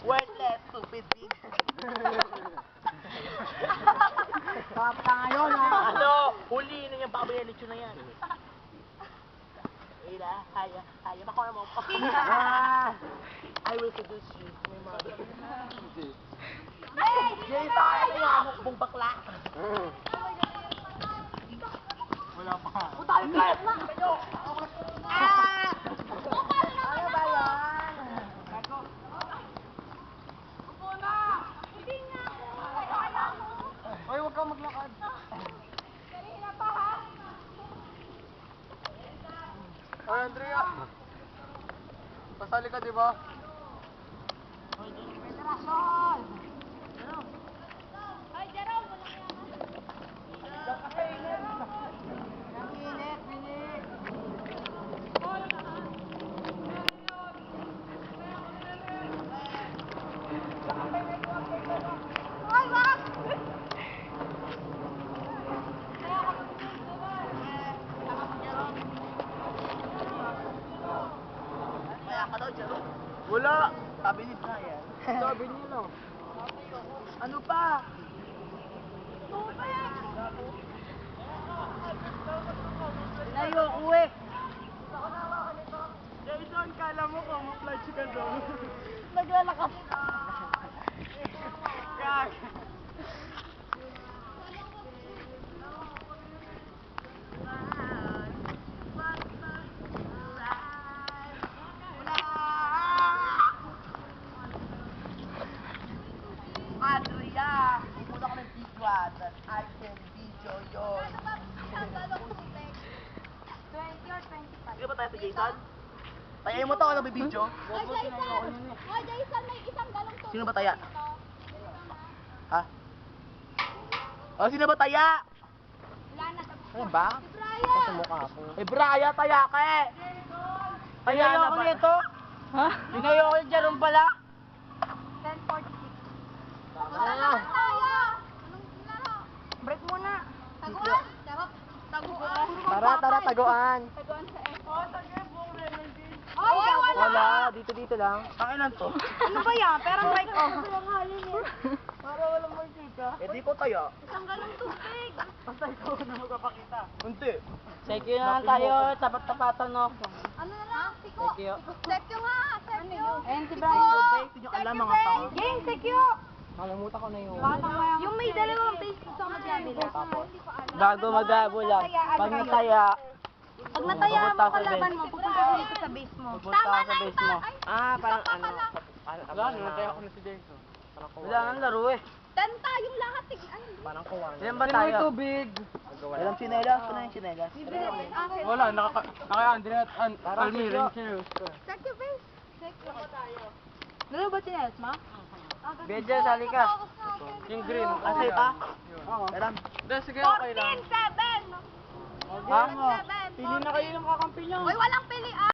Worthless, stupid pig. Papa ngayon ha. Ano? Huli na yung babayan nito na yan. Ila, kaya ba ko mo pa? I will seduce you, my mother. Jay, tayo na yung amok bakla. Wala pa. Tayo class na! Ah! Ano ba yan? Hoy, huwag kang maglakad. Hoy, Andrea. Pasali ka, di ba? Federasyon! Ay, Jerome, walang yaman. Ang init, binig. Ay, wag! Kaya ka daw, Jaro. Wala. Sabi ni Brian. Sabi niya lang. Ano pa? Ayoko eh. Jason, kala mo camouflage ka doon. Naglalakas. Gag. Andrea, pumunta ka ng Bigwan that I can video yun. Ang galong tubig. 20 or 25. Hindi ba tayo sa Jason? Tayain mo to ako nabibidyo. Ay, Jason! Ay, Jason, may isang galong tubig. Sino ba taya? dito. Ha? O, sino ba taya? Wala na. tapos Ano na. ba? Si Brian! ko. Eh, Braya, taya ka eh! Taya na ba? Nito? Ha? Pinayo ko yung Jerome pala. 10:46. Ah. Tayo! Anong laro? Break muna. Taguan? Sarap. Taguan. Tara, taguan. Taguan sa F. Ay, wala! Dito lang. Pakilan to? Ano ba yan? Perang break off. Para walang makikita. Eh, di ko taya. Isang galong tubig. Basta ikaw na magpapakita. Hindi. Sekyo na lang tayo. Tapat-tapatan no. Ano na lang? Siko. Sekyo. Sekyo nga. Sekyo. Ayun si Siko. Brian. Hindi nyo alam mga tao. Game, sekyo. Nakalimutan ko na yung... Yung may dalawang face sa magkabila. Tapos. Bago mag-abo lang. Pag nataya, Pag nataya mo Pupunta sa kalaban base. mo, pupunta ka dito sa base mo. Pupunta ka sa base mo. Ay, Parang isa pa ano. pala. Wala, namatay ako na si Jason. Wala nang laro eh. 10 tayong lahat. Ano? Parang kuwan. Ilan ba tayo? tubig. Walang chinelas. Ano yung chinelas? Wala, naka-Andrea at Almira. Sekyo base. Sekyo. Laro ba chinelas ma? Bedja, sali ka. Yung green. Kasi pa? Oo. Meron. Sige, okay lang. 14-7. Ha? 7. Pili na kayo ng kakampi niyo. Uy, walang pilian.